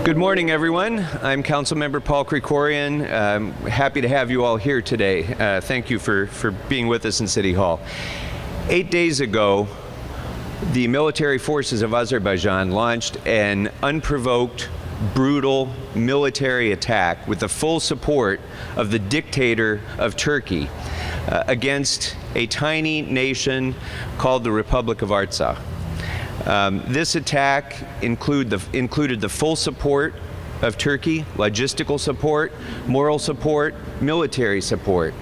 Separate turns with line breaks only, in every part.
Good morning, everyone. I'm Councilmember Paul Krekorian. Happy to have you all here today. Thank you for being with us in City Hall. 8 days ago, the military forces of Azerbaijan launched an unprovoked, brutal military attack with the full support of the dictator of Turkey against a tiny nation called the Republic of Artsakh. This attack included the full support of Turkey, logistical support, moral support, military support,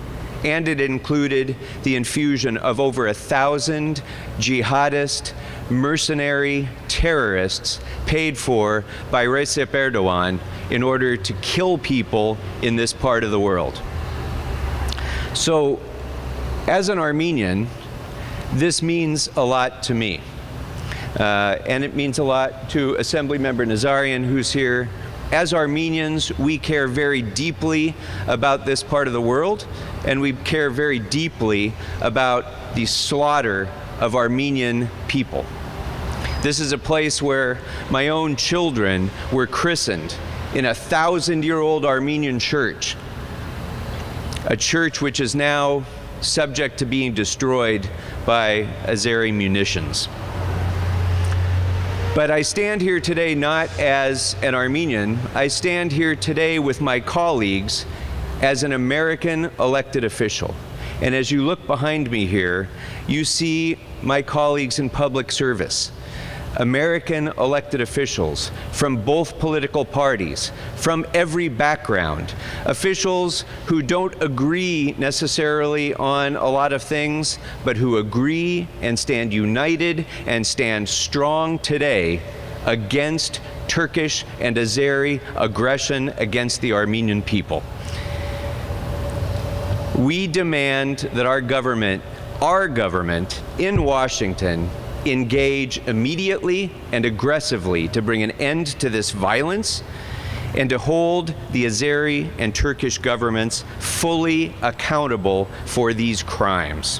and it included the infusion of over 1,000 jihadist, mercenary terrorists paid for by Recep Erdogan in order to kill people in this part of the world. So, as an Armenian, this means a lot to me. And it means a lot to Assemblymember Nazarian, who's here. As Armenians, we care very deeply about this part of the world, and we care very deeply about the slaughter of Armenian people. This is a place where my own children were christened in a 1,000-year-old Armenian church, a church which is now subject to being destroyed by Azeri munitions. But I stand here today not as an Armenian. I stand here today with my colleagues as an American elected official. And as you look behind me here, you see my colleagues in public service, American elected officials from both political parties, from every background, officials who don't agree necessarily on a lot of things, but who agree and stand united and stand strong today against Turkish and Azeri aggression against the Armenian people. We demand that our government in Washington engage immediately and aggressively to bring an end to this violence and to hold the Azeri and Turkish governments fully accountable for these crimes.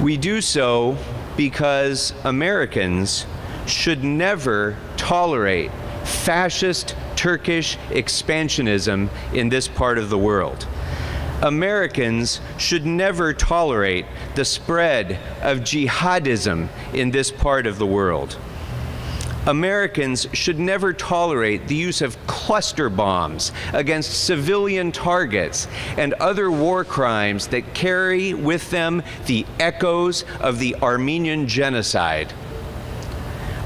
We do so because Americans should never tolerate fascist Turkish expansionism in this part of the world. Americans should never tolerate the spread of jihadism in this part of the world. Americans should never tolerate the use of cluster bombs against civilian targets and other war crimes that carry with them the echoes of the Armenian genocide.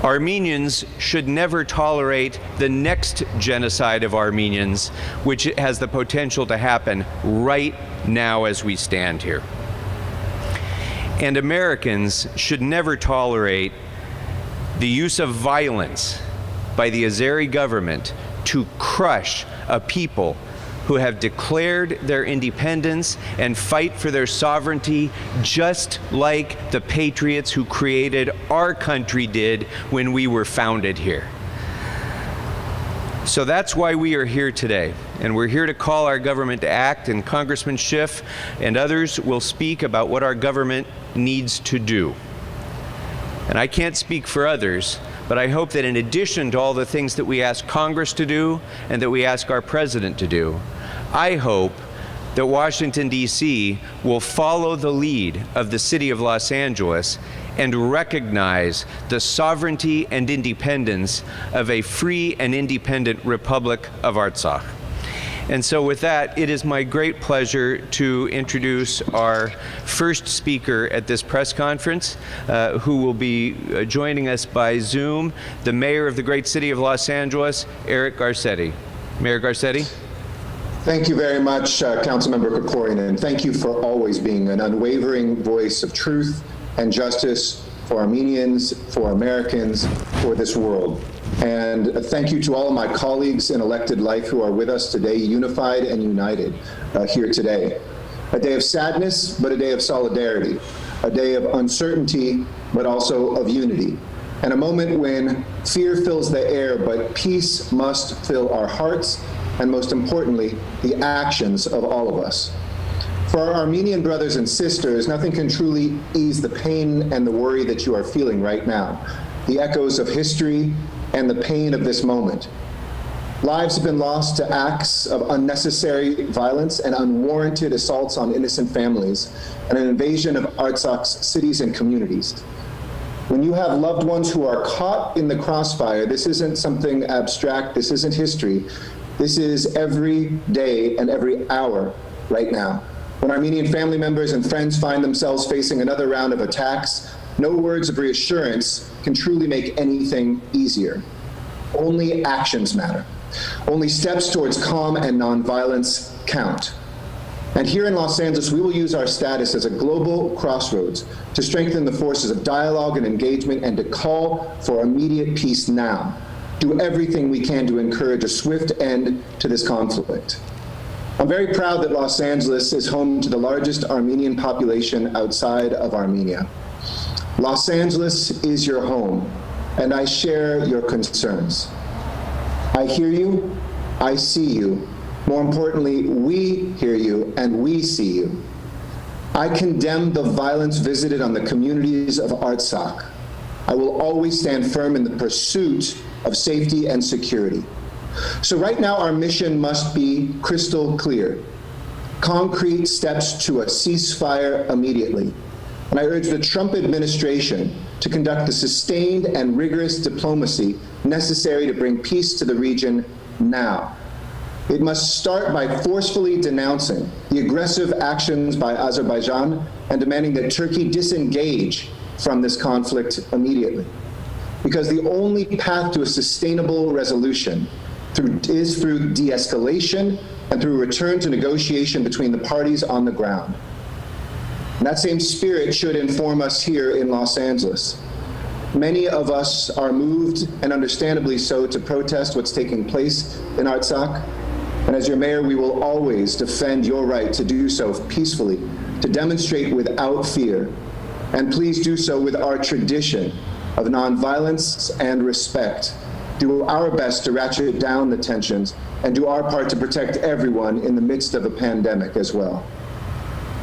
Armenians should never tolerate the next genocide of Armenians, which has the potential to happen right now as we stand here. And Americans should never tolerate the use of violence by the Azeri government to crush a people who have declared their independence and fight for their sovereignty just like the patriots who created our country did when we were founded here. So that's why we are here today. And we're here to call our government to act, and Congressman Schiff and others will speak about what our government needs to do. And I can't speak for others, but I hope that in addition to all the things that we ask Congress to do and that we ask our president to do, I hope that Washington, D.C. will follow the lead of the city of Los Angeles and recognize the sovereignty and independence of a free and independent Republic of Artsakh. And so with that, it is my great pleasure to introduce our first speaker at this press conference, who will be joining us by Zoom, the mayor of the great city of Los Angeles, Eric Garcetti. Mayor Garcetti.
Thank you very much, Councilmember Krekorian, and thank you for always being an unwavering voice of truth and justice for Armenians, for Americans, for this world. And thank you to all of my colleagues in elected life who are with us today, unified and united here today. A day of sadness, but a day of solidarity. A day of uncertainty, but also of unity. And a moment when fear fills the air, but peace must fill our hearts, and most importantly, the actions of all of us. For our Armenian brothers and sisters, nothing can truly ease the pain and the worry that you are feeling right now. The echoes of history and the pain of this moment. Lives have been lost to acts of unnecessary violence and unwarranted assaults on innocent families, and an invasion of Artsakh's cities and communities. When you have loved ones who are caught in the crossfire, this isn't something abstract, this isn't history. This is every day and every hour right now. When Armenian family members and friends find themselves facing another round of attacks, no words of reassurance can truly make anything easier. Only actions matter. Only steps towards calm and nonviolence count. And here in Los Angeles, we will use our status as a global crossroads to strengthen the forces of dialogue and engagement and to call for immediate peace now. Do everything we can to encourage a swift end to this conflict. I'm very proud that Los Angeles is home to the largest Armenian population outside of Armenia. Los Angeles is your home, and I share your concerns. I hear you, I see you. More importantly, we hear you and we see you. I condemn the violence visited on the communities of Artsakh. I will always stand firm in the pursuit of safety and security. So right now our mission must be crystal clear. Concrete steps to a ceasefire immediately. And I urge the Trump administration to conduct the sustained and rigorous diplomacy necessary to bring peace to the region now. It must start by forcefully denouncing the aggressive actions by Azerbaijan and demanding that Turkey disengage from this conflict immediately. Because the only path to a sustainable resolution is through de-escalation and through return to negotiation between the parties on the ground. And that same spirit should inform us here in Los Angeles. Many of us are moved, and understandably so, to protest what's taking place in Artsakh. And as your mayor, we will always defend your right to do so peacefully, to demonstrate without fear. And please do so with our tradition of nonviolence and respect. Do our best to ratchet down the tensions and do our part to protect everyone in the midst of a pandemic as well.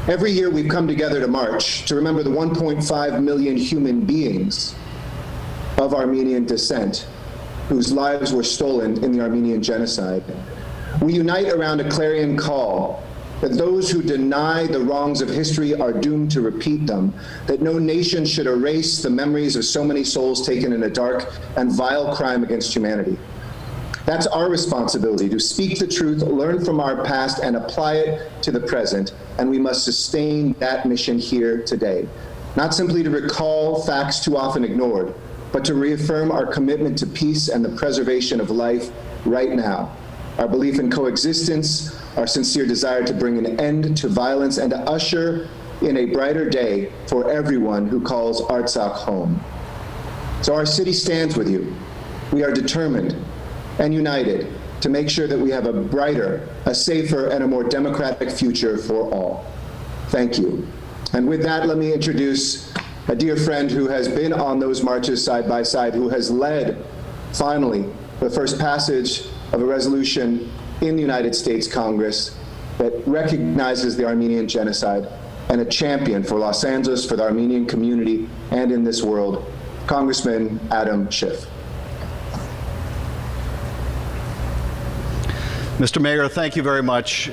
Every year we've come together to march to remember the 1.5 million human beings of Armenian descent whose lives were stolen in the Armenian genocide. We unite around a clarion call that those who deny the wrongs of history are doomed to repeat them, that no nation should erase the memories of so many souls taken in a dark and vile crime against humanity. That's our responsibility, to speak the truth, learn from our past, and apply it to the present, and we must sustain that mission here today. Not simply to recall facts too often ignored, but to reaffirm our commitment to peace and the preservation of life right now. Our belief in coexistence, our sincere desire to bring an end to violence and to usher in a brighter day for everyone who calls Artsakh home. So our city stands with you. We are determined and united to make sure that we have a brighter, a safer, and a more democratic future for all. Thank you. And with that, let me introduce a dear friend who has been on those marches side by side, who has led, finally, the first passage of a resolution in the United States Congress that recognizes the Armenian genocide, and a champion for Los Angeles, for the Armenian community, and in this world, Congressman Adam Schiff.
Mr. Mayor, thank you very much.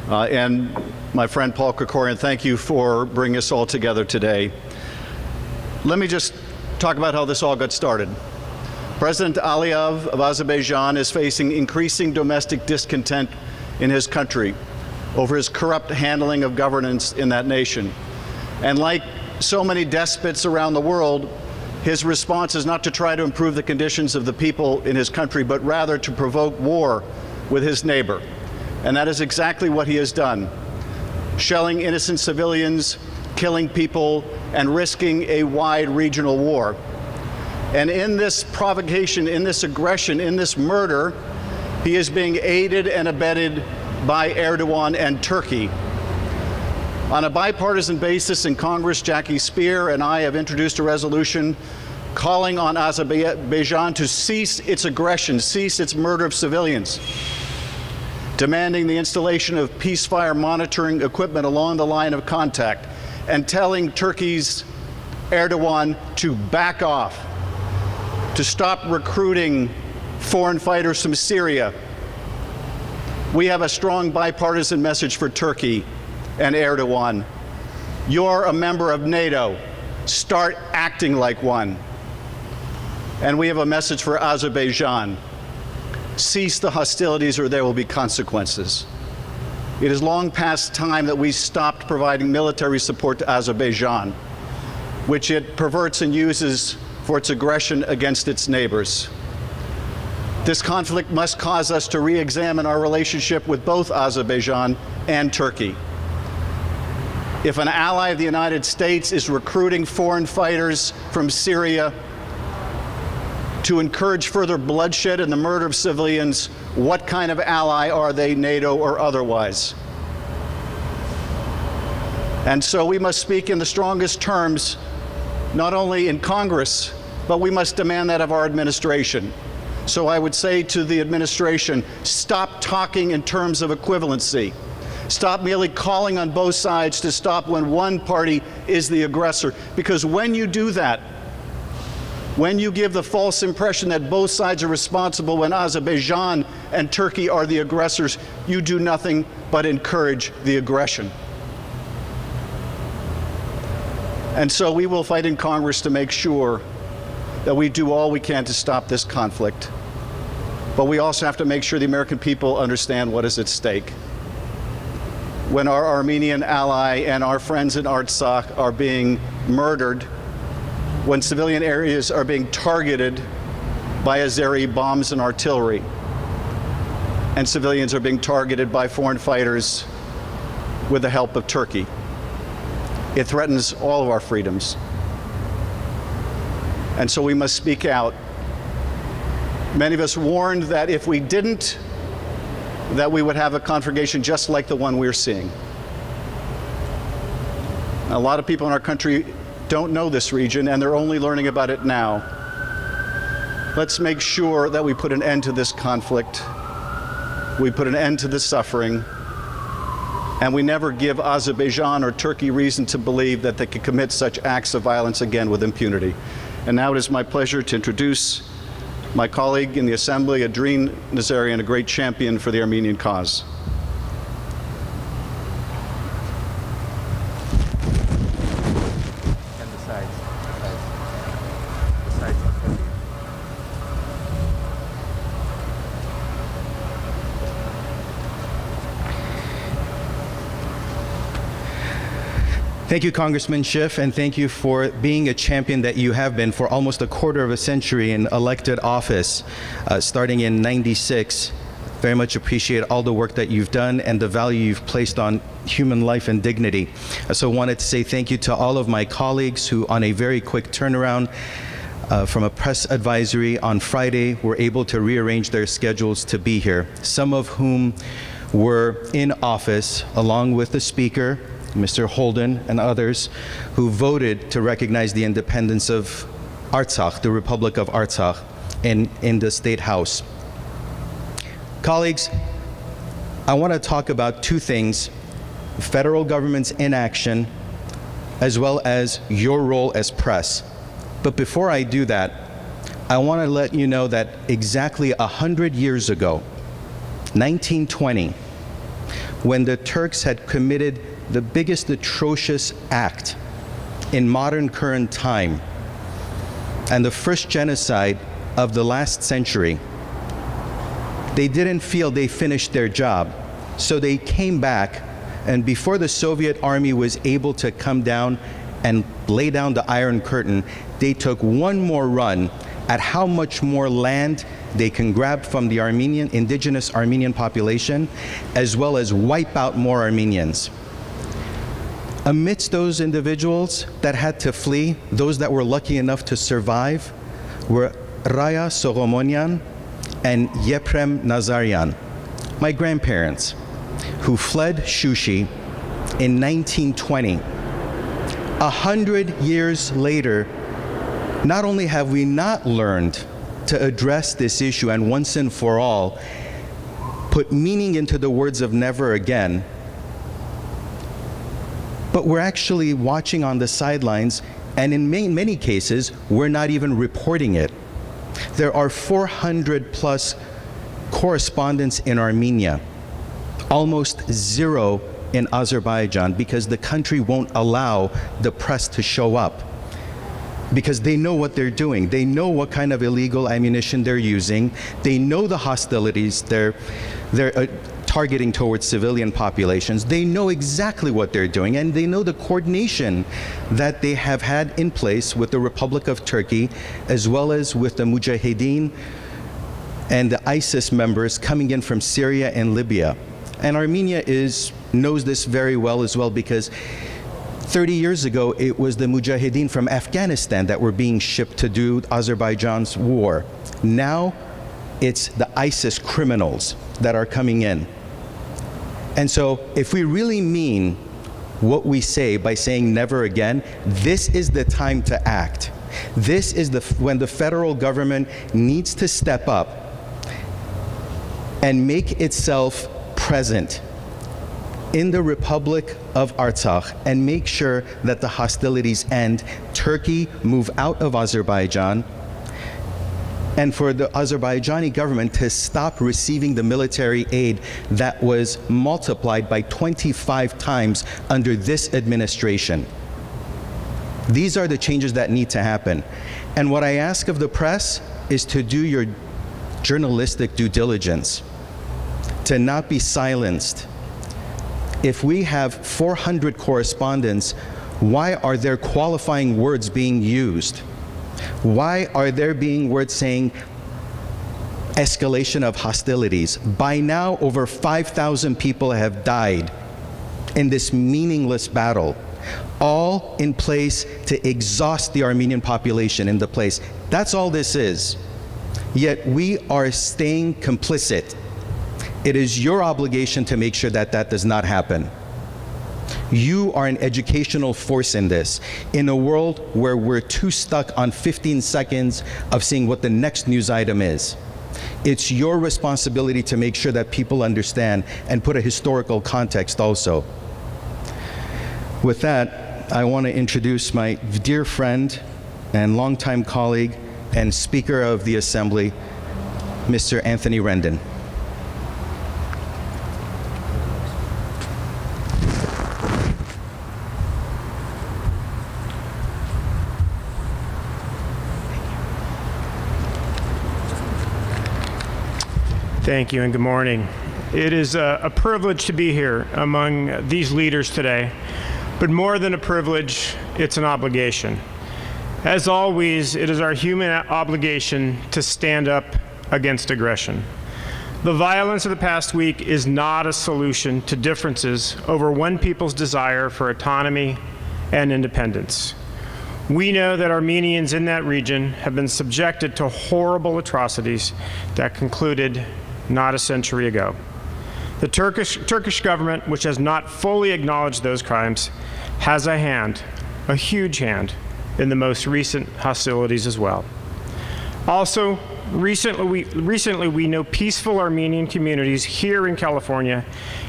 And my friend Paul Krekorian, thank you for bringing us all together today. Let me just talk about how this all got started. President Aliyev of Azerbaijan is facing increasing domestic discontent in his country over his corrupt handling of governance in that nation. And like so many despots around the world, his response is not to try to improve the conditions of the people in his country, but rather to provoke war with his neighbor. And that is exactly what he has done, shelling innocent civilians, killing people, and risking a wide regional war. And in this provocation, in this aggression, in this murder, he is being aided and abetted by Erdogan and Turkey. On a bipartisan basis in Congress, Jackie Speer and I have introduced a resolution calling on Azerbaijan to cease its aggression, cease its murder of civilians, demanding the installation of ceasefire monitoring equipment along the line of contact, and telling Turkey's Erdogan to back off, to stop recruiting foreign fighters from Syria. We have a strong bipartisan message for Turkey and Erdogan. You're a member of NATO. Start acting like one. And we have a message for Azerbaijan. Cease the hostilities or there will be consequences. It is long past time that we stopped providing military support to Azerbaijan, which it perverts and uses for its aggression against its neighbors. This conflict must cause us to re-examine our relationship with both Azerbaijan and Turkey. If an ally of the United States is recruiting foreign fighters from Syria to encourage further bloodshed and the murder of civilians, what kind of ally are they, NATO or otherwise? And so we must speak in the strongest terms, not only in Congress, but we must demand that of our administration. So I would say to the administration, stop talking in terms of equivalency. Stop merely calling on both sides to stop when one party is the aggressor. Because when you do that, when you give the false impression that both sides are responsible when Azerbaijan and Turkey are the aggressors, you do nothing but encourage the aggression. And so we will fight in Congress to make sure that we do all we can to stop this conflict. But we also have to make sure the American people understand what is at stake. When our Armenian ally and our friends in Artsakh are being murdered, when civilian areas are being targeted by Azeri bombs and artillery, and civilians are being targeted by foreign fighters with the help of Turkey. It threatens all of our freedoms. And so we must speak out. Many of us warned that if we didn't, that we would have a conflagration just like the one we're seeing. A lot of people in our country don't know this region, and they're only learning about it now. Let's make sure that we put an end to this conflict. We put an end to the suffering, and we never give Azerbaijan or Turkey reason to believe that they could commit such acts of violence again with impunity. And now it is my pleasure to introduce my colleague in the Assembly, Adrien Nazarian, a great champion for the Armenian cause.
Thank you, Congressman Schiff, and thank you for being a champion that you have been for almost a quarter of a century in elected office, starting in '96. Very much appreciate all the work that you've done and the value you've placed on human life and dignity. I also wanted to say thank you to all of my colleagues who, on a very quick turnaround from a press advisory on Friday, were able to rearrange their schedules to be here, some of whom were in office along with the Speaker, Mr. Holden, and others who voted to recognize the independence of Artsakh, the Republic of Artsakh, in the State House. Colleagues, I want to talk about two things: federal government's inaction, as well as your role as press. But before I do that, I want to let you know that exactly 100 years ago, 1920, when the Turks had committed the biggest atrocious act in modern current time and the first genocide of the last century, they didn't feel they finished their job. So they came back, and before the Soviet army was able to come down and lay down the Iron Curtain, they took one more run at how much more land they can grab from the indigenous Armenian population, as well as wipe out more Armenians. Amidst those individuals that had to flee, those that were lucky enough to survive were Raya Sogomonian and Yeprem Nazarian, my grandparents, who fled Shushi in 1920. 100 years later, not only have we not learned to address this issue and once and for all put meaning into the words of never again, but we're actually watching on the sidelines, and in many cases, we're not even reporting it. There are 400 plus correspondents in Armenia, almost zero in Azerbaijan, because the country won't allow the press to show up. Because they know what they're doing. They know what kind of illegal ammunition they're using. They know the hostilities they're targeting towards civilian populations. They know exactly what they're doing, and they know the coordination that they have had in place with the Republic of Turkey, as well as with the Mujahideen and the ISIS members coming in from Syria and Libya. And Armenia knows this very well as well, because 30 years ago, it was the Mujahideen from Afghanistan that were being shipped to do Azerbaijan's war. Now, it's the ISIS criminals that are coming in. And so, if we really mean what we say by saying never again, this is the time to act. This is when the federal government needs to step up and make itself present in the Republic of Artsakh and make sure that the hostilities end. Turkey move out of Azerbaijan, and for the Azerbaijani government to stop receiving the military aid that was multiplied by 25 times under this administration. These are the changes that need to happen. And what I ask of the press is to do your journalistic due diligence, to not be silenced. If we have 400 correspondents, why are there qualifying words being used? Why are there being words saying escalation of hostilities? By now, over 5,000 people have died in this meaningless battle, all in place to exhaust the Armenian population in the place. That's all this is. Yet we are staying complicit. It is your obligation to make sure that that does not happen. You are an educational force in this. In a world where we're too stuck on 15 seconds of seeing what the next news item is, it's your responsibility to make sure that people understand and put a historical context also. With that, I want to introduce my dear friend and longtime colleague and Speaker of the Assembly, Mr. Anthony Rendon.
Thank you and good morning. It is a privilege to be here among these leaders today, but more than a privilege, it's an obligation. As always, it is our human obligation to stand up against aggression. The violence of the past week is not a solution to differences over one people's desire for autonomy and independence. We know that Armenians in that region have been subjected to horrible atrocities that concluded not a century ago. The Turkish government, which has not fully acknowledged those crimes, has a hand, a huge hand, in the most recent hostilities as well. Also, recently we know peaceful Armenian communities here in California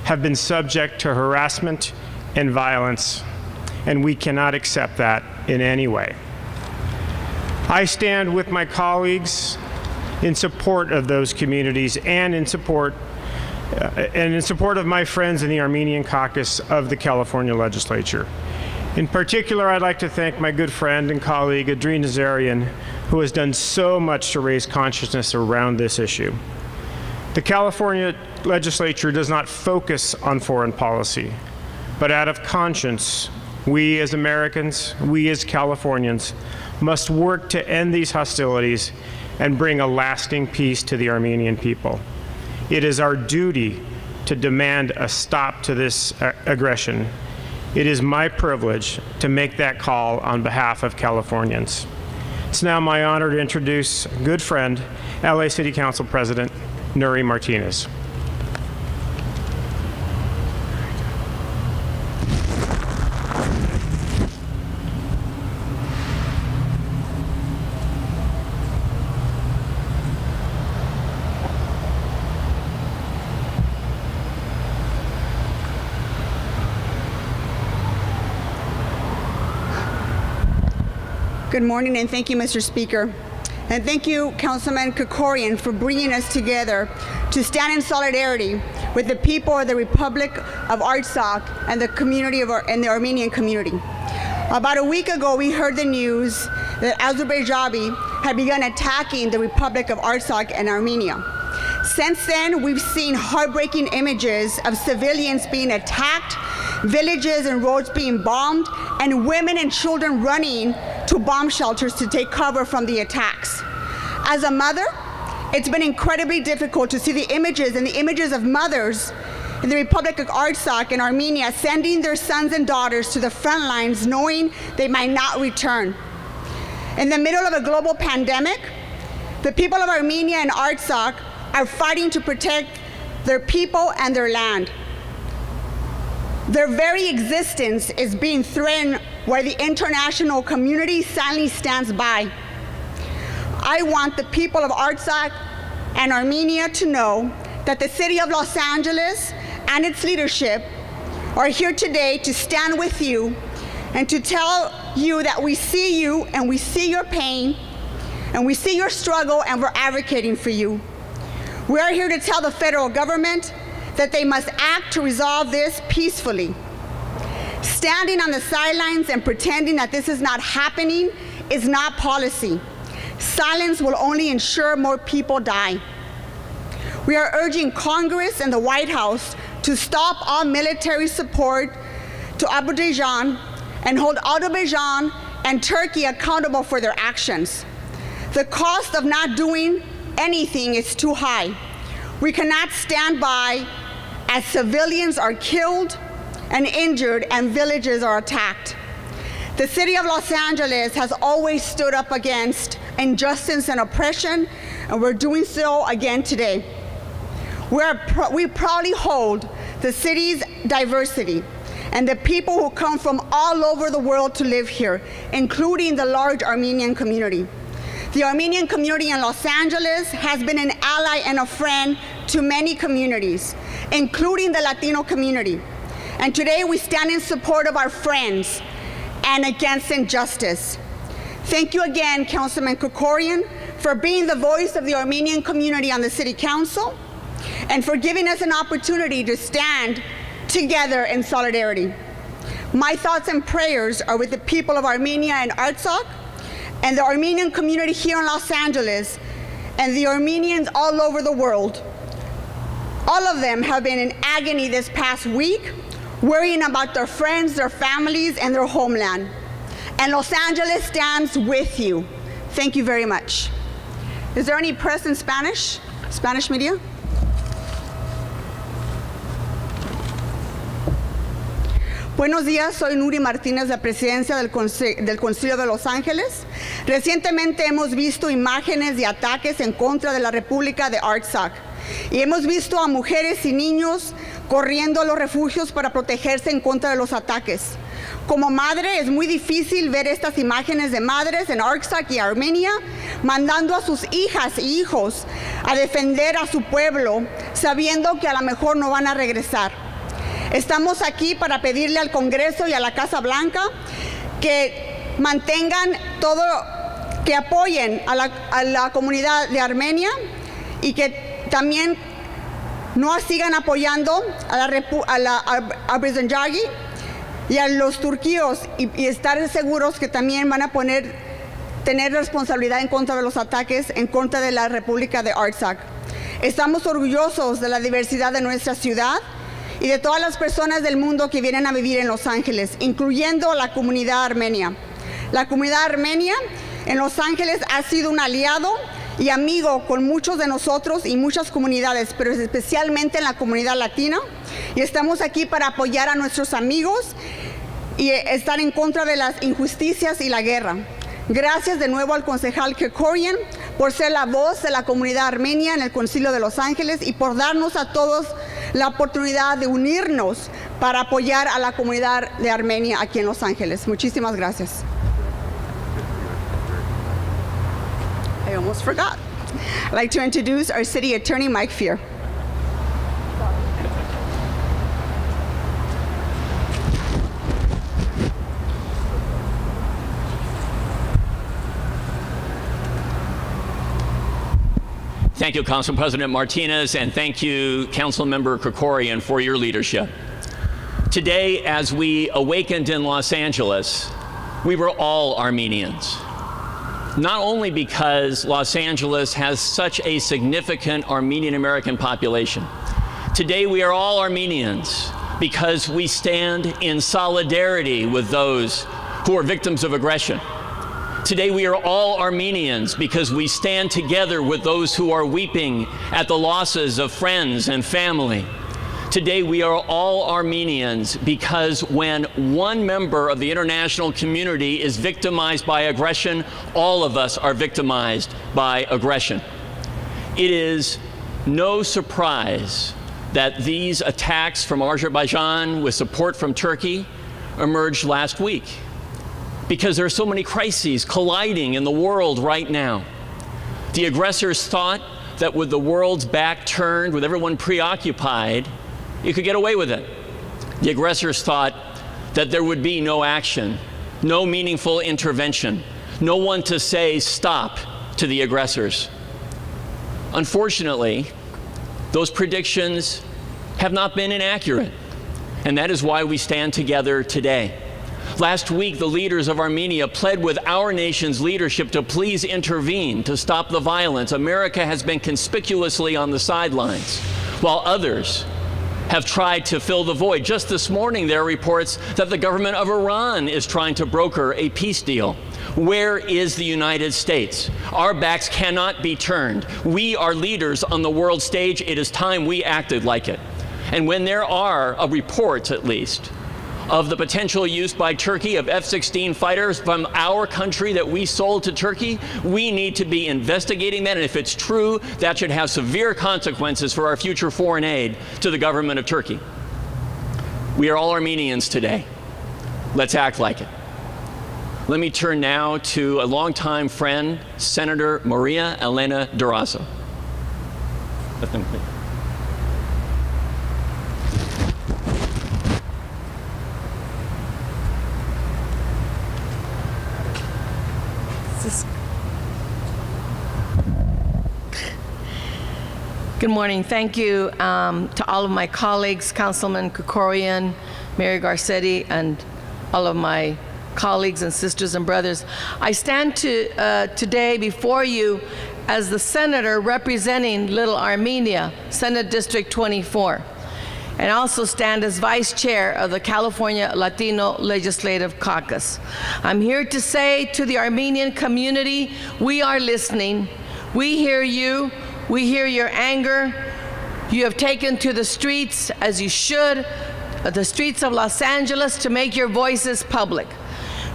have been subject to harassment and violence, and we cannot accept that in any way. I stand with my colleagues in support of those communities and in support of my friends in the Armenian caucus of the California legislature. In particular, I'd like to thank my good friend and colleague, Adrien Nazarian, who has done so much to raise consciousness around this issue. The California legislature does not focus on foreign policy, but out of conscience, we as Americans, we as Californians, must work to end these hostilities and bring a lasting peace to the Armenian people. It is our duty to demand a stop to this aggression. It is my privilege to make that call on behalf of Californians. It's now my honor to introduce a good friend, LA City Council President Nury Martinez.
Good morning, and thank you, Mr. Speaker. And thank you, Councilman Krekorian, for bringing us together to stand in solidarity with the people of the Republic of Artsakh and the community and the Armenian community. About a week ago, we heard the news that Azerbaijan had begun attacking the Republic of Artsakh and Armenia. Since then, we've seen heartbreaking images of civilians being attacked, villages and roads being bombed, and women and children running to bomb shelters to take cover from the attacks. As a mother, it's been incredibly difficult to see the images of mothers in the Republic of Artsakh and Armenia sending their sons and daughters to the front lines knowing they might not return. In the middle of a global pandemic, the people of Armenia and Artsakh are fighting to protect their people and their land. Their very existence is being threatened where the international community silently stands by. I want the people of Artsakh and Armenia to know that the city of Los Angeles and its leadership are here today to stand with you and to tell you that we see you and we see your pain and we see your struggle and we're advocating for you. We are here to tell the federal government that they must act to resolve this peacefully. Standing on the sidelines and pretending that this is not happening is not policy. Silence will only ensure more people die. We are urging Congress and the White House to stop all military support to Azerbaijan and hold Azerbaijan and Turkey accountable for their actions. The cost of not doing anything is too high. We cannot stand by as civilians are killed and injured and villages are attacked. The city of Los Angeles has always stood up against injustice and oppression, and we're doing so again today. We proudly hold the city's diversity and the people who come from all over the world to live here, including the large Armenian community. The Armenian community in Los Angeles has been an ally and a friend to many communities, including the Latino community. And today we stand in support of our friends and against injustice. Thank you again, Councilman Krekorian, for being the voice of the Armenian community on the City Council and for giving us an opportunity to stand together in solidarity. My thoughts and prayers are with the people of Armenia and Artsakh and the Armenian community here in Los Angeles and the Armenians all over the world. All of them have been in agony this past week, worrying about their friends, their families, and their homeland. And Los Angeles stands with you. Thank you very much. Is there any press in Spanish? Spanish media? Buenos días, soy Nuri Martínez, la presidencia del Concilio de Los Ángeles. Recientemente hemos visto imágenes de ataques en contra de la República de Artsakh y hemos visto a mujeres y niños corriendo a los refugios para protegerse en contra de los ataques. Como madre, es muy difícil ver estas imágenes de madres en Artsakh y Armenia mandando a sus hijas y hijos a defender a su pueblo, sabiendo que a lo mejor no van a regresar. Estamos aquí para pedirle al Congreso y a la Casa Blanca que mantengan todo, que apoyen a la comunidad de Armenia y que también no sigan apoyando a Azerbaiyán y a los turquíos y estar seguros que también van a tener responsabilidad en contra de los ataques en contra de la República de Artsakh. Estamos orgullosos de la diversidad de nuestra ciudad y de todas las personas del mundo que vienen a vivir en Los Ángeles, incluyendo la comunidad armenia. La comunidad armenia en Los Ángeles ha sido un aliado y amigo con muchos de nosotros y muchas comunidades, pero especialmente en la comunidad latina. Y estamos aquí para apoyar a nuestros amigos y estar en contra de las injusticias y la guerra. Gracias de nuevo al concejal Krekorian por ser la voz de la comunidad armenia en el Concilio de Los Ángeles y por darnos a todos la oportunidad de unirnos para apoyar a la comunidad de Armenia aquí en Los Ángeles. Muchísimas gracias. I almost forgot. I'd like to introduce our City Attorney, Mike Fear.
Thank you, Council President Martinez, and thank you, Councilmember Krekorian, for your leadership. Today, as we awakened in Los Angeles, we were all Armenians. Not only because Los Angeles has such a significant Armenian American population. Today we are all Armenians because we stand in solidarity with those who are victims of aggression. Today we are all Armenians because we stand together with those who are weeping at the losses of friends and family. Today we are all Armenians because when one member of the international community is victimized by aggression, all of us are victimized by aggression. It is no surprise that these attacks from Azerbaijan with support from Turkey emerged last week, because there are so many crises colliding in the world right now. The aggressors thought that with the world's back turned, with everyone preoccupied, you could get away with it. The aggressors thought that there would be no action, no meaningful intervention, no one to say stop to the aggressors. Unfortunately, those predictions have not been inaccurate, and that is why we stand together today. Last week, the leaders of Armenia pled with our nation's leadership to please intervene to stop the violence. America has been conspicuously on the sidelines, while others have tried to fill the void. Just this morning, there are reports that the government of Iran is trying to broker a peace deal. Where is the United States? Our backs cannot be turned. We are leaders on the world stage. It is time we acted like it. And when there are reports, at least, of the potential use by Turkey of F-16 fighters from our country that we sold to Turkey, we need to be investigating that, and if it's true, that should have severe consequences for our future foreign aid to the government of Turkey. We are all Armenians today. Let's act like it. Let me turn now to a longtime friend, Senator Maria Elena Durazo.
Good morning. Thank you to all of my colleagues, Councilman Krekorian, Mayor Garcetti, and all of my colleagues and sisters and brothers. I stand today before you as the senator representing Little Armenia, Senate District 24, and also stand as vice chair of the California Latino Legislative Caucus. I'm here to say to the Armenian community, we are listening. We hear you. We hear your anger. You have taken to the streets, as you should, the streets of Los Angeles, to make your voices public.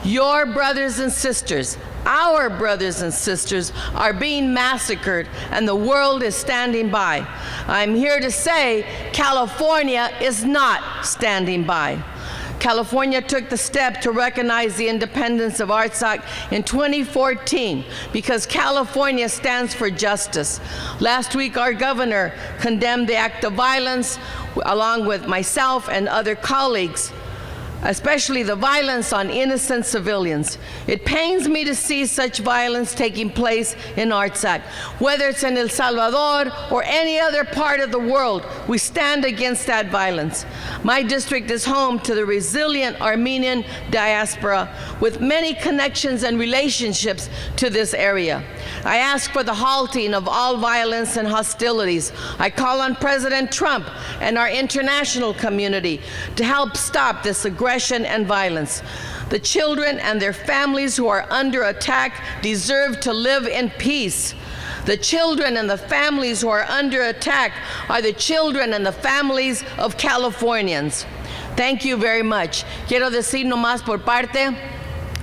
Your brothers and sisters, our brothers and sisters, are being massacred, and the world is standing by. I'm here to say California is not standing by. California took the step to recognize the independence of Artsakh in 2014 because California stands for justice. Last week, our governor condemned the act of violence along with myself and other colleagues, especially the violence on innocent civilians. It pains me to see such violence taking place in Artsakh. Whether it's in El Salvador or any other part of the world, we stand against that violence. My district is home to the resilient Armenian diaspora with many connections and relationships to this area. I ask for the halting of all violence and hostilities. I call on President Trump and our international community to help stop this aggression and violence. The children and their families who are under attack deserve to live in peace. The children and the families who are under attack are the children and the families of Californians. Thank you very much. Quiero decir nomás por parte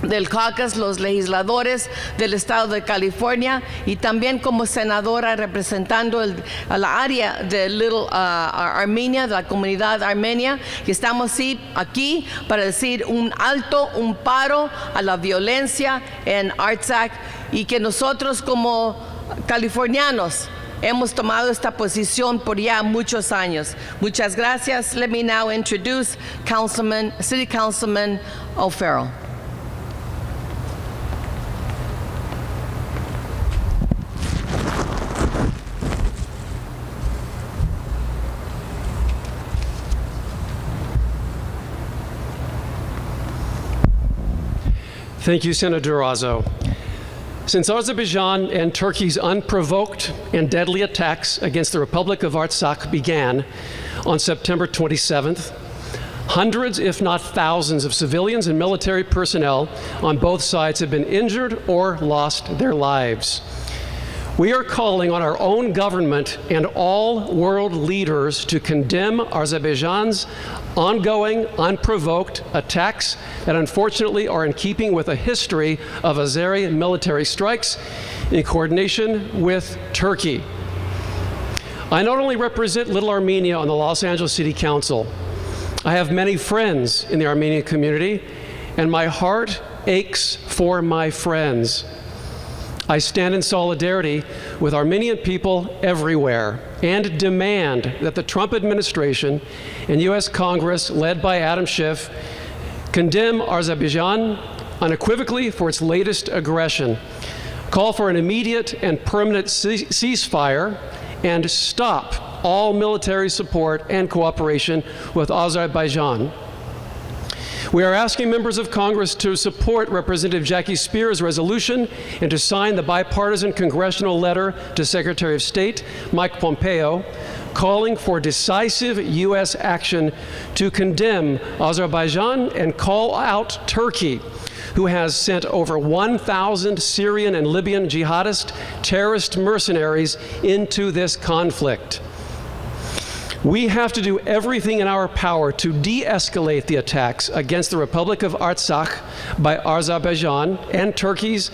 del caucus, los legisladores del estado de California, y también como senadora representando a la área de Little Armenia, de la comunidad armenia, que estamos aquí para decir un alto, un paro a la violencia en Artsakh, y que nosotros como californianos hemos tomado esta posición por ya muchos años. Muchas gracias. Let me now introduce City Councilman O'Farrell.
Thank you, Senator Durazo. Since Azerbaijan and Turkey's unprovoked and deadly attacks against the Republic of Artsakh began on September 27th, hundreds, if not thousands, of civilians and military personnel on both sides have been injured or lost their lives. We are calling on our own government and all world leaders to condemn Azerbaijan's ongoing, unprovoked attacks that unfortunately are in keeping with a history of Azeri military strikes in coordination with Turkey. I not only represent Little Armenia on the Los Angeles City Council, I have many friends in the Armenian community, and my heart aches for my friends. I stand in solidarity with Armenian people everywhere and demand that the Trump administration and U.S. Congress, led by Adam Schiff, condemn Azerbaijan unequivocally for its latest aggression, call for an immediate and permanent ceasefire, and stop all military support and cooperation with Azerbaijan. We are asking members of Congress to support Representative Jackie Spear's resolution and to sign the bipartisan congressional letter to Secretary of State Mike Pompeo calling for decisive U.S. action to condemn Azerbaijan and call out Turkey, who has sent over 1,000 Syrian and Libyan jihadist terrorist mercenaries into this conflict. We have to do everything in our power to de-escalate the attacks against the Republic of Artsakh by Azerbaijan and Turkey's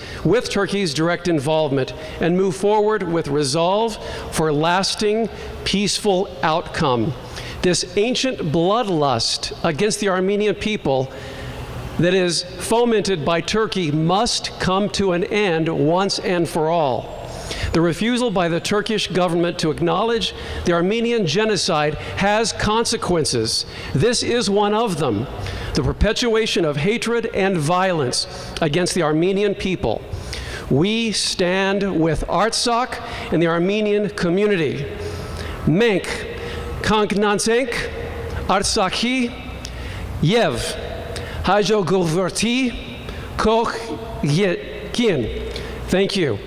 direct involvement and move forward with resolve for lasting, peaceful outcome. This ancient bloodlust against the Armenian people that is fomented by Turkey must come to an end once and for all. The refusal by the Turkish government to acknowledge the Armenian genocide has consequences. This is one of them: the perpetuation of hatred and violence against the Armenian people. We stand with Artsakh and the Armenian community. Մենք կանգնանք Արցախի եւ հաջողորդի կողքին. Thank you.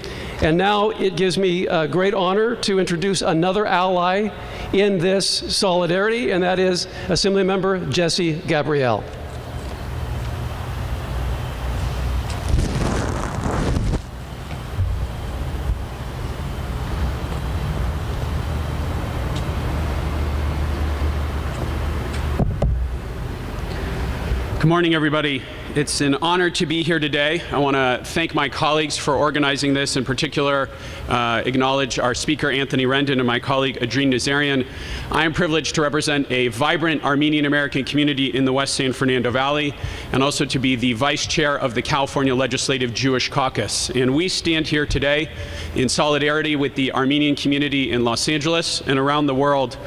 And now it gives me great honor to introduce another ally in this solidarity, and that is Assemblymember Jesse Gabrielle.
Good morning, everybody. It's an honor to be here today. I want to thank my colleagues for organizing this, in particular acknowledge our speaker, Anthony Rendon, and my colleague, Adrien Nazarian. I am privileged to represent a vibrant Armenian-American community in the West San Fernando Valley, and also to be the vice chair of the California Legislative Jewish Caucus. And we stand here today in solidarity with the Armenian community in Los Angeles and around the world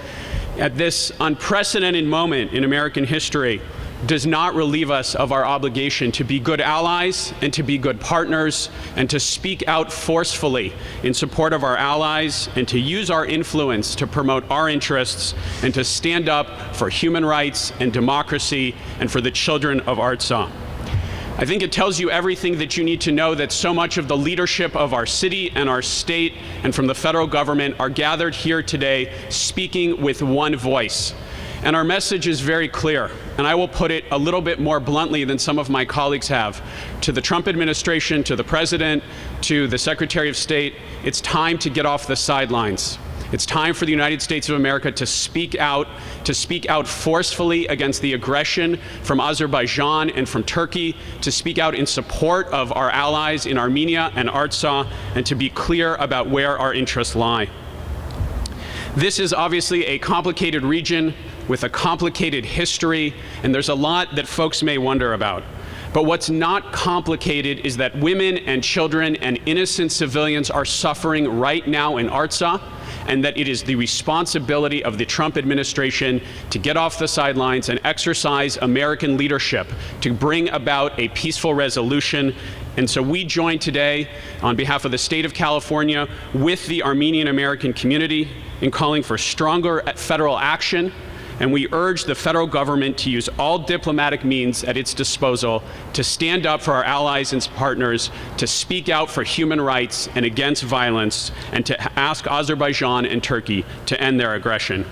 at this unprecedented moment in American history. Does not relieve us of our obligation to be good allies and to be good partners and to speak out forcefully in support of our allies and to use our influence to promote our interests and to stand up for human rights and democracy and for the children of Artsakh. I think it tells you everything that you need to know that so much of the leadership of our city and our state and from the federal government are gathered here today speaking with one voice. And our message is very clear, and I will put it a little bit more bluntly than some of my colleagues have. To the Trump administration, to the President, to the Secretary of State, it's time to get off the sidelines. It's time for the United States of America to speak out forcefully against the aggression from Azerbaijan and from Turkey, to speak out in support of our allies in Armenia and Artsakh, and to be clear about where our interests lie. This is obviously a complicated region with a complicated history, and there's a lot that folks may wonder about. But what's not complicated is that women and children and innocent civilians are suffering right now in Artsakh, and that it is the responsibility of the Trump administration to get off the sidelines and exercise American leadership to bring about a peaceful resolution. And so we join today on behalf of the state of California with the Armenian American community in calling for stronger federal action and we urge the federal government to use all diplomatic means at its disposal to stand up for our allies and partners, to speak out for human rights and against violence, and to ask Azerbaijan and Turkey to end their aggression.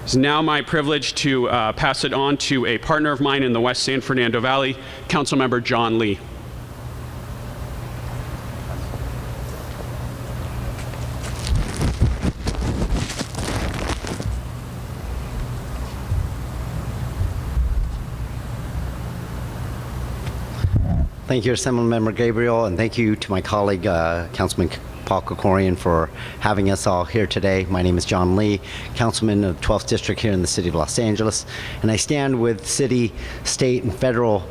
It's now my privilege to pass it on to a partner of mine in the West San Fernando Valley, Councilmember John Lee.
Thank you, Assemblymember Gabriel, and thank you to my colleague, Councilman Paul Krekorian, for having us all here today. My name is John Lee, Councilman of the 12th District here in the City of Los Angeles, and I stand with city, state, and federal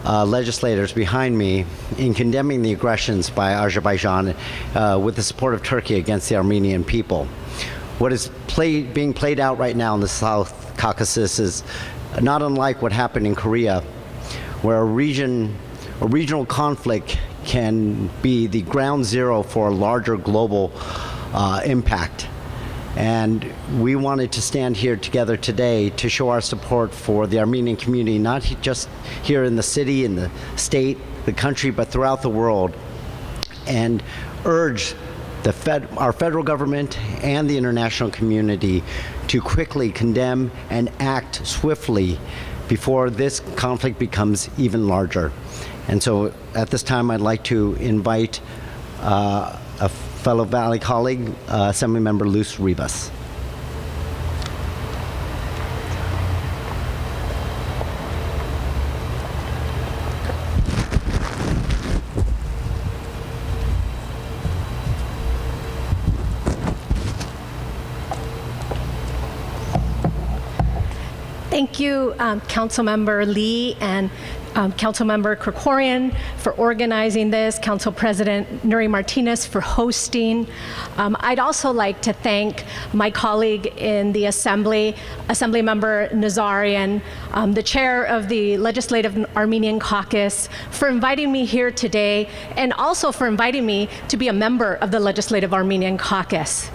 legislators behind me in condemning the aggressions by Azerbaijan with the support of Turkey against the Armenian people. What is being played out right now in the South Caucasus is not unlike what happened in Korea, where a regional conflict can be the ground zero for a larger global impact. And we wanted to stand here together today to show our support for the Armenian community, not just here in the city, in the state, the country, but throughout the world, and urge our federal government and the international community to quickly condemn and act swiftly before this conflict becomes even larger. And so at this time, I'd like to invite a fellow Valley colleague, Assemblymember Luz Rivas.
Thank you, Councilmember Lee and Councilmember Krekorian for organizing this, Council President Nuri Martinez for hosting. I'd also like to thank my colleague in the Assembly, Assemblymember Nazarian, the chair of the Legislative Armenian Caucus, for inviting me here today, and also for inviting me to be a member of the Legislative Armenian Caucus.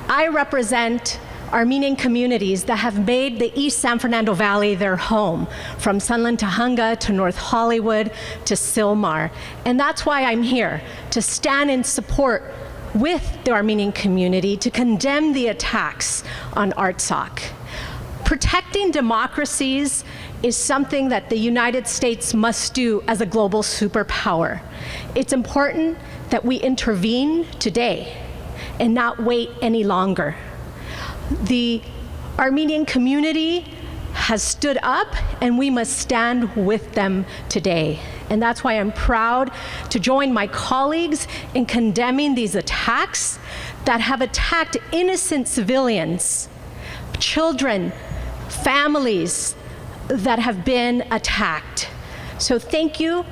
I represent Armenian communities that have made the East San Fernando Valley their home, from Sunland Tahunga to North Hollywood to Sylmar. And that's why I'm here, to stand in support with the Armenian community to condemn the attacks on Artsakh. Protecting democracies is something that the United States must do as a global superpower. It's important that we intervene today and not wait any longer. The Armenian community has stood up, and we must stand with them today. And that's why I'm proud to join my colleagues in condemning these attacks that have attacked innocent civilians, children, families that have been attacked. So thank you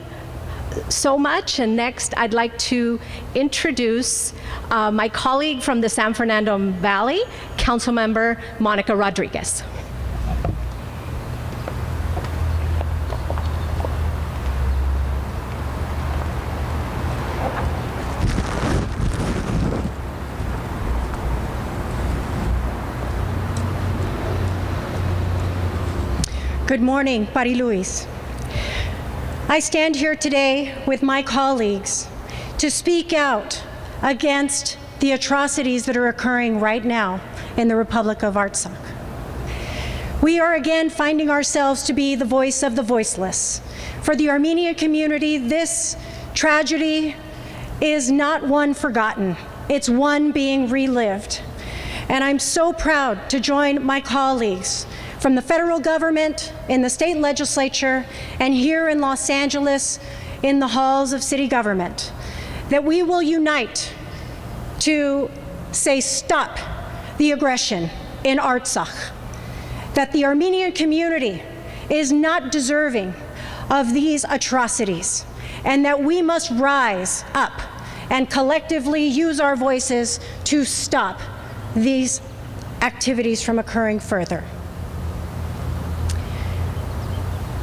so much. And next, I'd like to introduce my colleague from the San Fernando Valley, Councilmember Monica Rodriguez.
Good morning, Pari Luis. I stand here today with my colleagues to speak out against the atrocities that are occurring right now in the Republic of Artsakh. We are again finding ourselves to be the voice of the voiceless. For the Armenian community, this tragedy is not one forgotten. It's one being relived. And I'm so proud to join my colleagues from the federal government, in the state legislature, and here in Los Angeles in the halls of city government, that we will unite to say stop the aggression in Artsakh, that the Armenian community is not deserving of these atrocities, and that we must rise up and collectively use our voices to stop these activities from occurring further.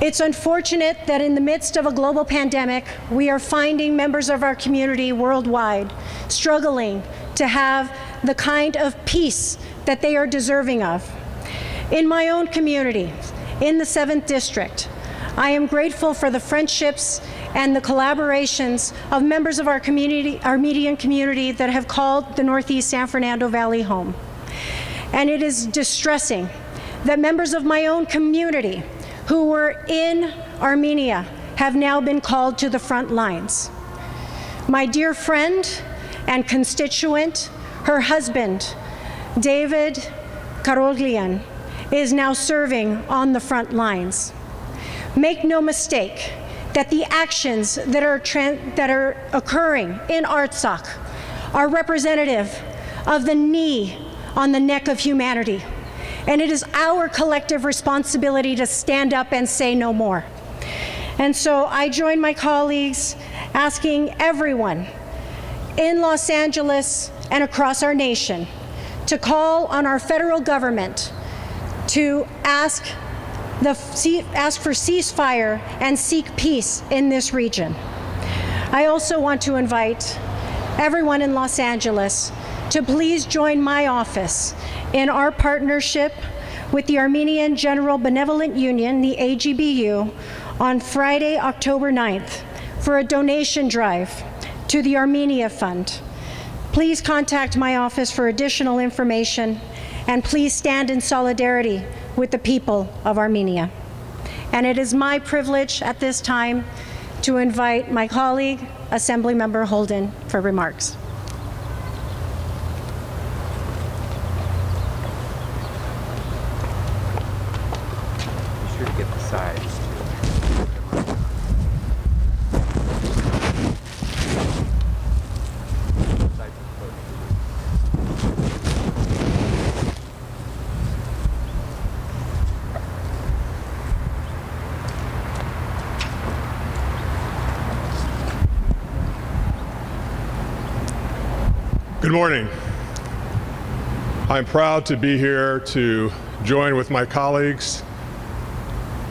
It's unfortunate that in the midst of a global pandemic, we are finding members of our community worldwide struggling to have the kind of peace that they are deserving of. In my own community, in the 7th District, I am grateful for the friendships and the collaborations of members of our community, Armenian community, that have called the Northeast San Fernando Valley home. And it is distressing that members of my own community who were in Armenia have now been called to the front lines. My dear friend and constituent, her husband, David Krekorian, is now serving on the front lines. Make no mistake that the actions that are occurring in Artsakh are representative of the knee on the neck of humanity. And it is our collective responsibility to stand up and say no more. And so I join my colleagues asking everyone in Los Angeles and across our nation to call on our federal government to ask for ceasefire and seek peace in this region. I also want to invite everyone in Los Angeles to please join my office in our partnership with the Armenian General Benevolent Union, the AGBU, on Friday, October 9th for a donation drive to the Armenia Fund. Please contact my office for additional information, and please stand in solidarity with the people of Armenia. And it is my privilege at this time to invite my colleague, Assemblymember Holden, for remarks.
Be sure to get the sides.
Good morning. I'm proud to be here to join with my colleagues,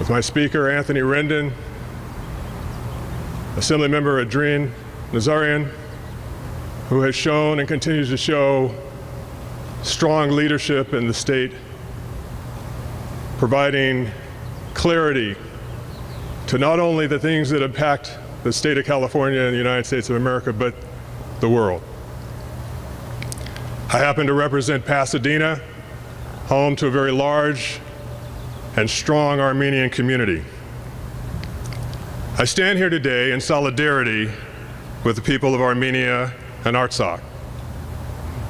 with my speaker, Anthony Rendon, Assemblymember Adrien Nazarian, who has shown and continues to show strong leadership in the state, providing clarity to not only the things that impact the state of California and the United States of America, but the world. I happen to represent Pasadena, home to a very large and strong Armenian community. I stand here today in solidarity with the people of Armenia and Artsakh.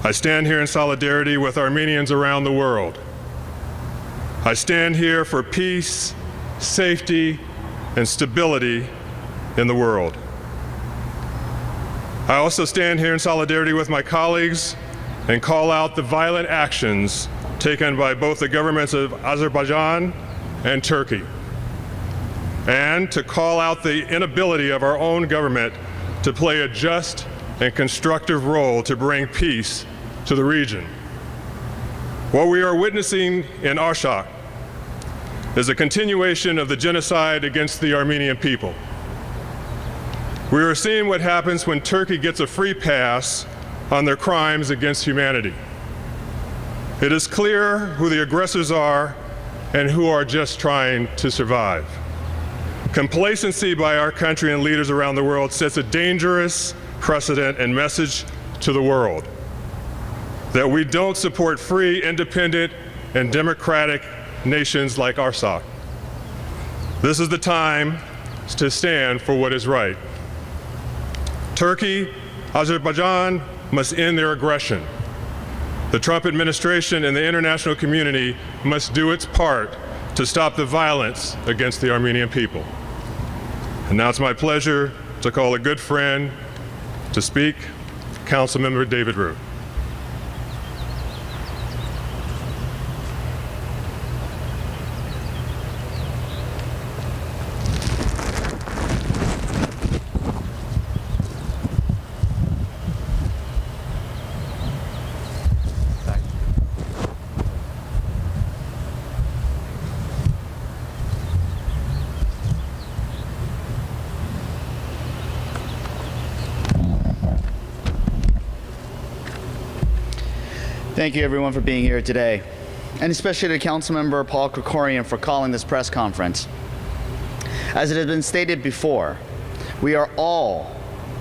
I stand here in solidarity with Armenians around the world. I stand here for peace, safety, and stability in the world. I also stand here in solidarity with my colleagues and call out the violent actions taken by both the governments of Azerbaijan and Turkey, and to call out the inability of our own government to play a just and constructive role to bring peace to the region. What we are witnessing in Artsakh is a continuation of the genocide against the Armenian people. We are seeing what happens when Turkey gets a free pass on their crimes against humanity. It is clear who the aggressors are and who are just trying to survive. Complacency by our country and leaders around the world sets a dangerous precedent and message to the world that we don't support free, independent, and democratic nations like Artsakh. This is the time to stand for what is right. Turkey, Azerbaijan, must end their aggression. The Trump administration and the international community must do its part to stop the violence against the Armenian people. And now it's my pleasure to call a good friend to speak, Councilmember David Root.
Thank you, everyone, for being here today. and especially to Councilmember Paul Krekorian for calling this press conference. As it has been stated before, we are all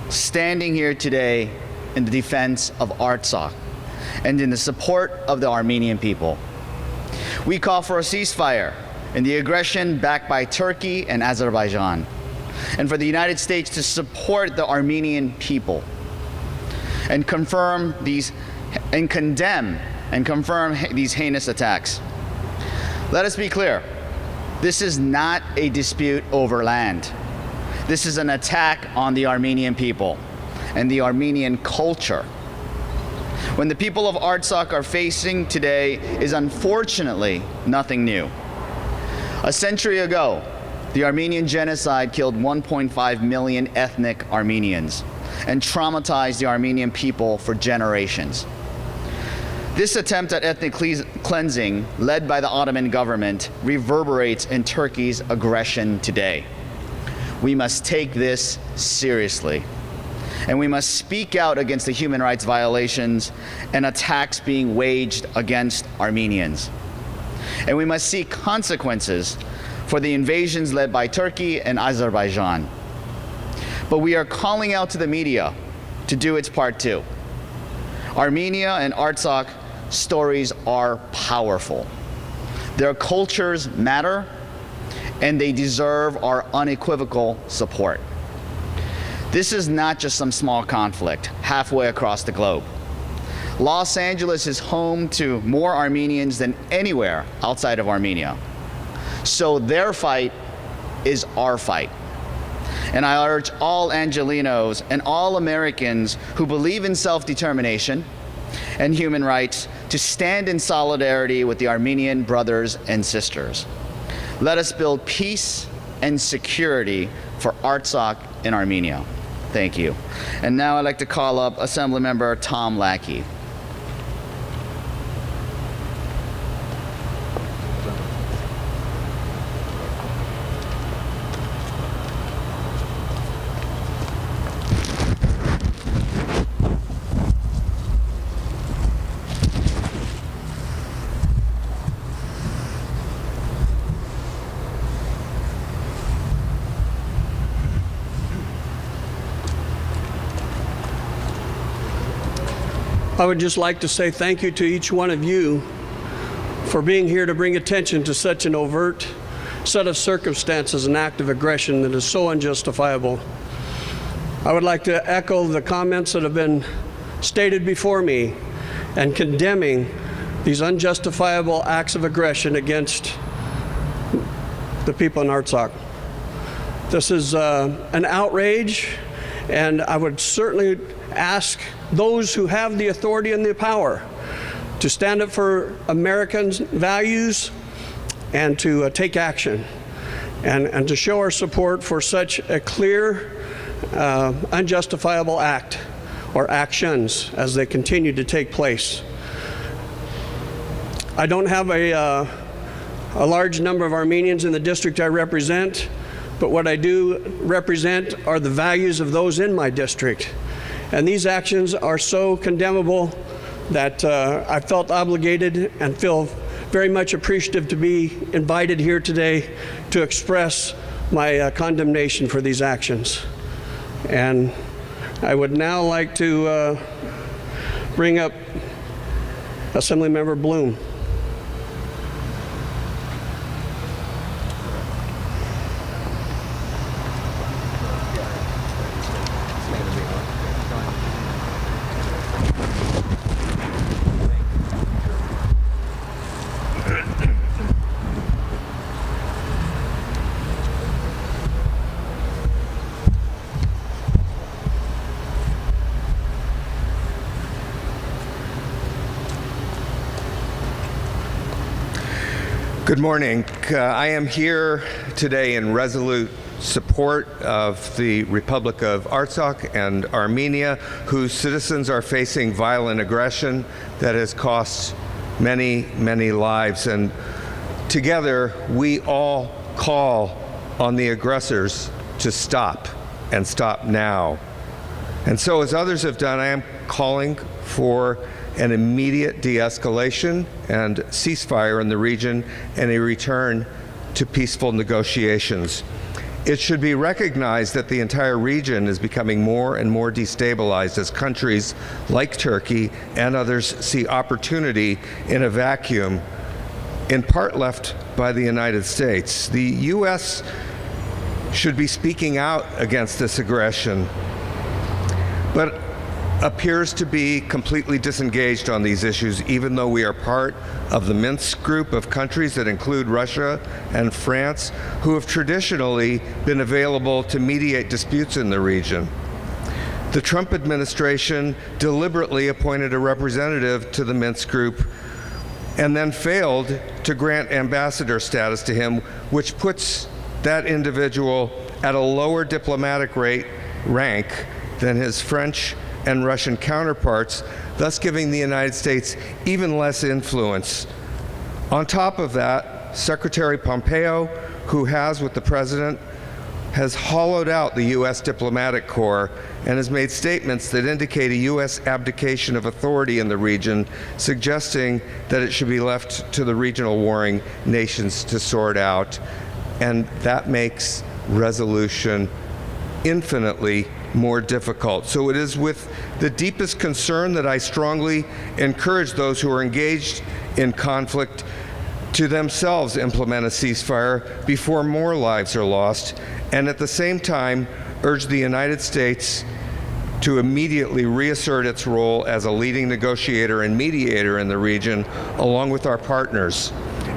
standing here today in the defense of Artsakh and in the support of the Armenian people. We call for a ceasefire in the aggression backed by Turkey and Azerbaijan, and for the United States to support the Armenian people and confirm these and condemn and confirm these heinous attacks. Let us be clear. This is not a dispute over land. This is an attack on the Armenian people and the Armenian culture. When the people of Artsakh are facing today is unfortunately nothing new. A century ago, the Armenian genocide killed 1.5 million ethnic Armenians and traumatized the Armenian people for generations. This attempt at ethnic cleansing, led by the Ottoman government, reverberates in Turkey's aggression today. We must take this seriously, and we must speak out against the human rights violations and attacks being waged against Armenians. And we must seek consequences for the invasions led by Turkey and Azerbaijan. But we are calling out to the media to do its part too. Armenia and Artsakh stories are powerful. Their cultures matter, and they deserve our unequivocal support. This is not just some small conflict halfway across the globe. Los Angeles is home to more Armenians than anywhere outside of Armenia. So their fight is our fight. And I urge all Angelenos and all Americans who believe in self-determination and human rights to stand in solidarity with the Armenian brothers and sisters. Let us build peace and security for Artsakh in Armenia. Thank you. And now I'd like to call up Assemblymember Tom Lackey.
I would just like to say thank you to each one of you for being here to bring attention to such an overt set of circumstances and act of aggression that is so unjustifiable. I would like to echo the comments that have been stated before me and condemning these unjustifiable acts of aggression against the people in Artsakh. This is an outrage, and I would certainly ask those who have the authority and the power to stand up for Americans' values and to take action and to show our support for such a clear, unjustifiable act or actions as they continue to take place. I don't have a large number of Armenians in the district I represent, but what I do represent are the values of those in my district. And these actions are so condemnable that I felt obligated and feel very much appreciative to be invited here today to express my condemnation for these actions. And I would now like to bring up Assemblymember Bloom.
Good morning. I am here today in resolute support of the Republic of Artsakh and Armenia, whose citizens are facing violent aggression that has cost many, many lives. And together, we all call on the aggressors to stop, and stop now. And so, as others have done, I am
calling for an immediate de-escalation and ceasefire in the region and a return to peaceful negotiations. It should be recognized that the entire region is becoming more and more destabilized as countries like Turkey and others see opportunity in a vacuum, in part left by the United States. The U.S. should be speaking out against this aggression, but appears to be completely disengaged on these issues, even though we are part of the Minsk group of countries that include Russia and France, who have traditionally been available to mediate disputes in the region. The Trump administration deliberately appointed a representative to the Minsk group and then failed to grant ambassador status to him, which puts that individual at a lower diplomatic rank than his French and Russian counterparts, thus giving the United States even less influence. On top of that, Secretary Pompeo, who has, with the president, has hollowed out the U.S. diplomatic corps and has made statements that indicate a U.S. abdication of authority in the region, suggesting that it should be left to the regional warring nations to sort out. And that makes resolution infinitely more difficult. So it is with the deepest concern that I strongly encourage those who are engaged in conflict to themselves implement a ceasefire before more lives are lost, and at the same time urge the United States to immediately reassert its role as a leading negotiator and mediator in the region, along with our partners,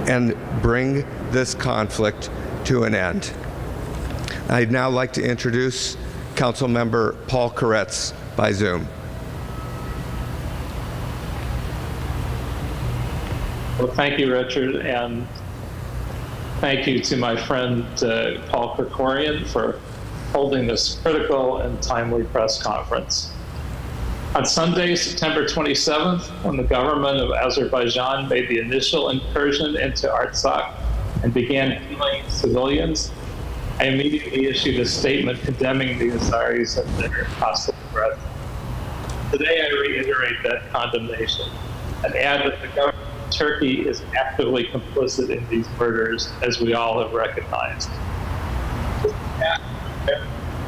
and bring this conflict to an end. I'd now like to introduce Councilmember Paul Koretz by Zoom.
Well, thank you, Richard, and thank you to my friend Paul Krekorian for holding this critical and timely press conference. On Sunday, September 27th, when the government of Azerbaijan made the initial incursion into Artsakh and began killing civilians, I immediately issued a statement condemning the Azeris and their hostile threat. Today, I reiterate that condemnation and add that the government of Turkey is actively complicit in these murders, as we all have recognized.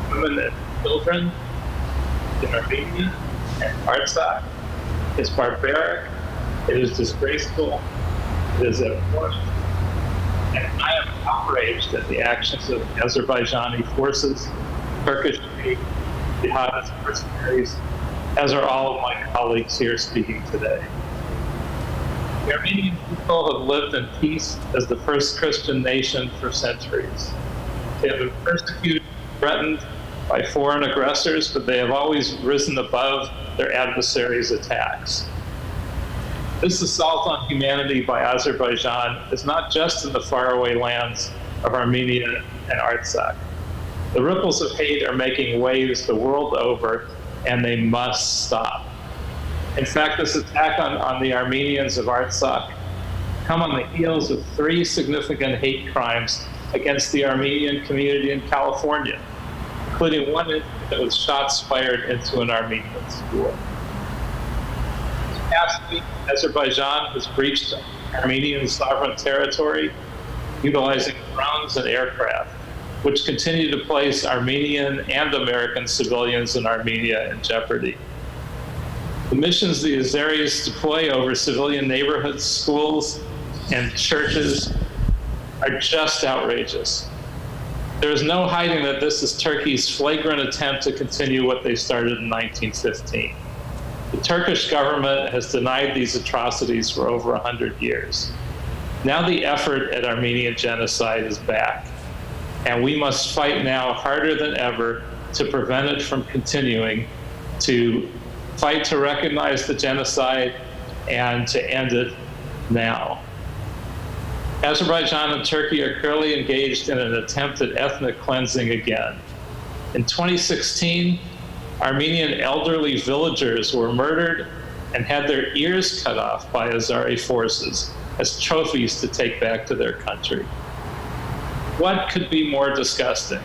Women and children in Armenia and Artsakh is barbaric, it is disgraceful, it is abhorrent. And I am outraged at the actions of Azerbaijani forces, Turkish jihadist mercenaries, as are all of my colleagues here speaking today. The Armenian people have lived in peace as the first Christian nation for centuries. They have been persecuted, threatened by foreign aggressors, but they have always risen above their adversaries' attacks. This assault on humanity by Azerbaijan is not just in the faraway lands of Armenia and Artsakh. The ripples of hate are making waves the world over, and they must stop. In fact, this attack on the Armenians of Artsakh come on the heels of 3 significant hate crimes against the Armenian community in California, including one that was shots fired into an Armenian school. Last week, Azerbaijan has breached Armenian sovereign territory, utilizing drones and aircraft, which continue to place Armenian and American civilians in Armenia in jeopardy. The missions the Azeris deploy over civilian neighborhoods, schools, and churches are just outrageous. There is no hiding that this is Turkey's flagrant attempt to continue what they started in 1915. The Turkish government has denied these atrocities for over 100 years. Now the effort at Armenian genocide is back, and we must fight now harder than ever to prevent it from continuing, to fight to recognize the genocide and to end it now. Azerbaijan and Turkey are clearly engaged in an attempt at ethnic cleansing again. In 2016, Armenian elderly villagers were murdered and had their ears cut off by Azeri forces as trophies to take back to their country. What could be more disgusting?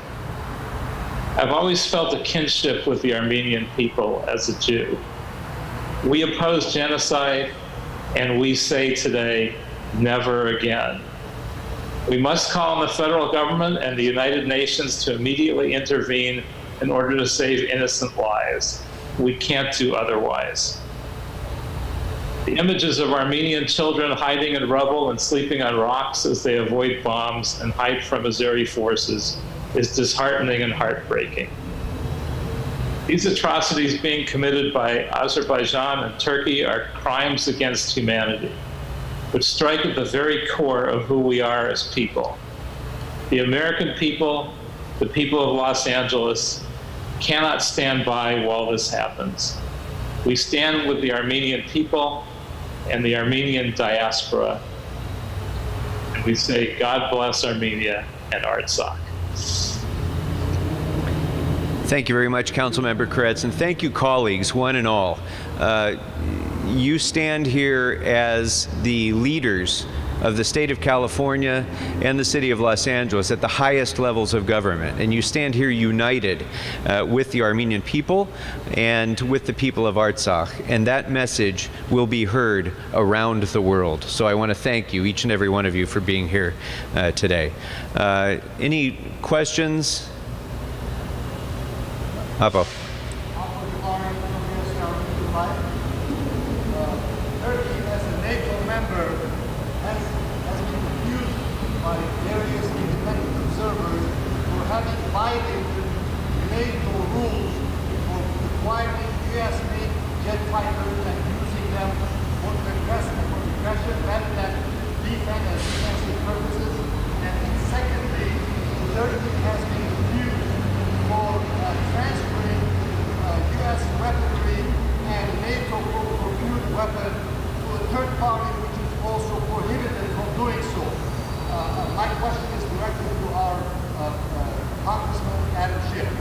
I've always felt a kinship with the Armenian people as a Jew. We oppose genocide, and we say today, never again. We must call on the federal government and the United Nations to immediately intervene in order to save innocent lives. We can't do otherwise. The images of Armenian children hiding in rubble and sleeping on rocks as they avoid bombs and hide from Azeri forces is disheartening and heartbreaking. These atrocities being committed by Azerbaijan and Turkey are crimes against humanity, which strike at the very core of who we are as people. The American people, the people of Los Angeles, cannot stand by while this happens. We stand with the Armenian people and the Armenian diaspora, and we say, God bless Armenia and Artsakh.
Thank you very much, Councilmember Koretz, and thank you, colleagues, one and all. You stand here as the leaders of the state of California and the city of Los Angeles at the highest levels of government, and you stand here united with the Armenian people and with the people of Artsakh, and that message will be heard around the world. So I want to thank you, each and every one of you, for being here today. Any questions? Apo.
Turkey, as a NATO member, has been accused by various independent observers for having violated NATO rules for acquiring US-made jet fighters and using them for aggression rather than defensive purposes. And secondly, Turkey has been accused for transferring US weaponry and NATO procured weapon to a third party, which is also prohibited from doing so. My question is directed to our Congressman Adam Schiff.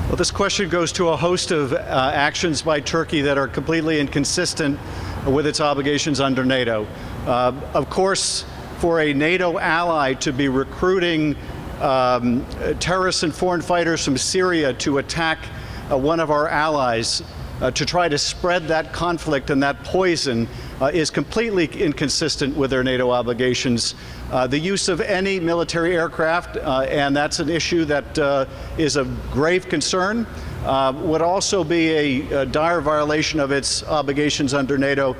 Well, this question goes to a host of actions by Turkey that are completely inconsistent with its obligations under NATO. Of course, for a NATO ally to be recruiting terrorists and foreign fighters from Syria to attack one of our allies, to try to spread that conflict and that poison is completely inconsistent with their NATO obligations. The use of any military aircraft, and that's an issue that is of grave concern, would also be a dire violation of its obligations under NATO.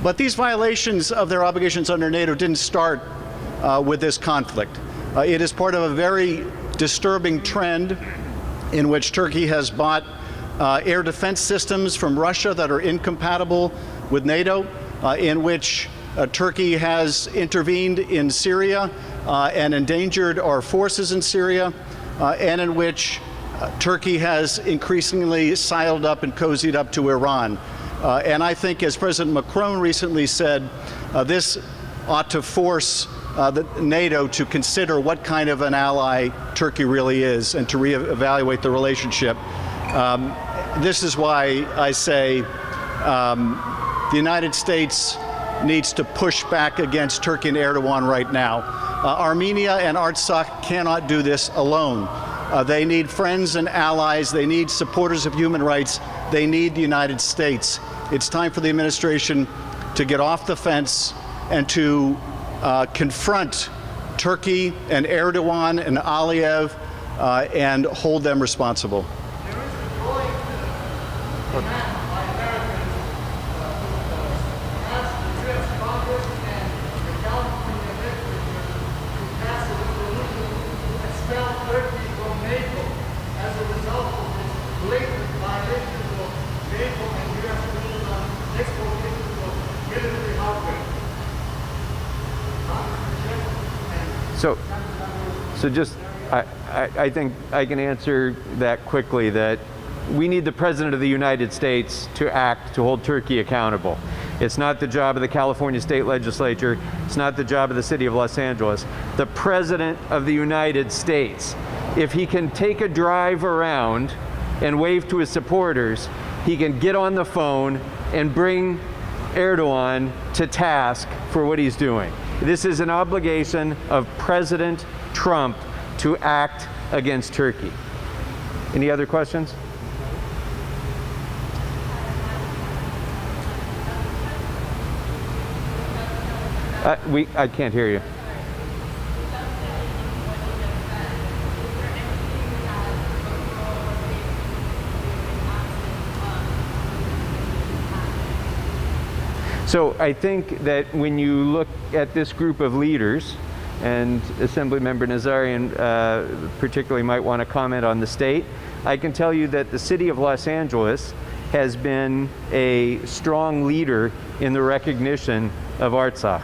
But these violations of their obligations under NATO didn't start with this conflict. It is part of a very disturbing trend in which Turkey has bought air defense systems from Russia that are incompatible with NATO, in which Turkey has intervened in Syria and endangered our forces in Syria, and in which Turkey has increasingly sidled up and cozied up to Iran. And I think, as President Macron recently said, this ought to force NATO to consider what kind of an ally Turkey really is and to reevaluate the relationship. This is why I say the United States needs to push back against Turkey and Erdogan right now. Armenia and Artsakh cannot do this alone. They need friends and allies. They need supporters of human rights. They need the United States. It's time for the administration to get off the fence and to confront Turkey and Erdogan and Aliyev and hold them responsible.
So just, I think I can answer that quickly, that we need the President of the United States to act to hold Turkey accountable. It's not the job of the California State Legislature. It's not the job of the City of Los Angeles. The President of the United States, if he can take a drive around and wave to his supporters, he can get on the phone and bring Erdogan to task for what he's doing. This is an obligation of President Trump to act against Turkey. Any other questions? I can't hear you. So I think that when you look at this group of leaders, and Assemblymember Nazarian particularly might want to comment on the state, I can tell you that the city of Los Angeles has been a strong leader in the recognition of Artsakh.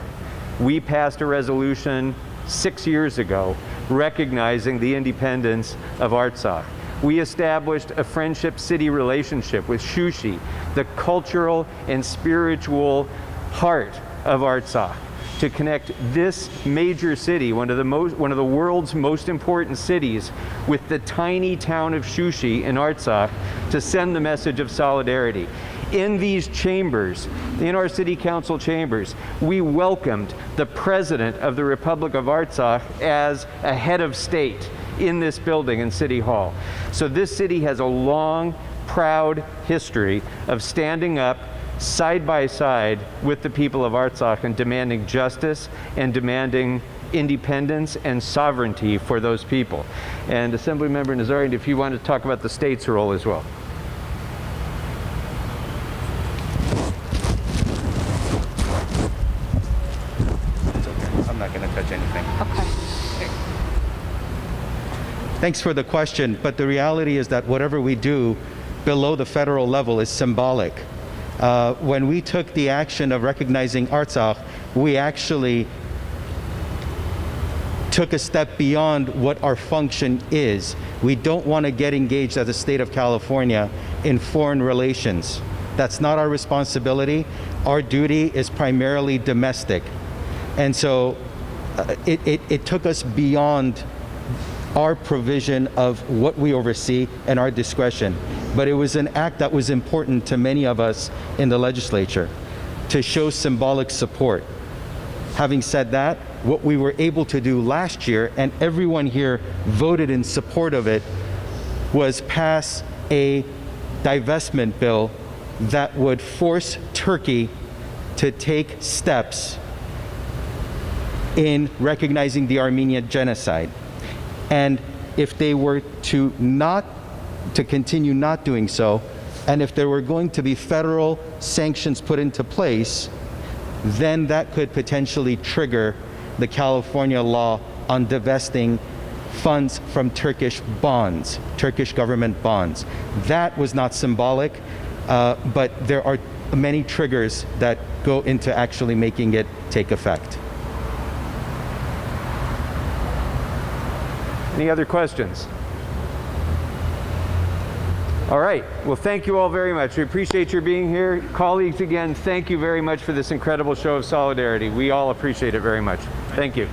We passed a resolution 6 years ago recognizing the independence of Artsakh. We established a friendship city relationship with Shushi, the cultural and spiritual heart of Artsakh, to connect this major city, one of the world's most important cities, with the tiny town of Shushi in Artsakh, to send the message of solidarity. In these chambers, in our city council chambers, we welcomed the president of the Republic of Artsakh as a head of state in this building in City Hall. So this city has a long, proud history of standing up side by side with the people of Artsakh and demanding justice and demanding independence and sovereignty for those people. And Assemblymember Nazarian, if you want to talk about the state's role as well.
It's okay. I'm not going to touch anything.
Okay.
Thanks for the question, but the reality is that whatever we do below the federal level is symbolic. When we took the action of recognizing Artsakh, we actually took a step beyond what our function is. We don't want to get engaged as a state of California in foreign relations. That's not our responsibility. Our duty is primarily domestic. And so it took us beyond our provision of what we oversee and our discretion. But it was an act that was important to many of us in the legislature to show symbolic support. Having said that, what we were able to do last year, and everyone here voted in support of it, was pass a divestment bill that would force Turkey to take steps in recognizing the Armenian genocide. And if they were to continue not doing so, and if there were going to be federal sanctions put into place, then that could potentially trigger the California law on divesting funds from Turkish bonds, Turkish government bonds. That was not symbolic, but there are many triggers that go into actually making it take effect.
Any other questions? All right. Well, thank you all very much. We appreciate your being here. Colleagues, again, thank you very much for this incredible show of solidarity. We all appreciate it very much. Thank you.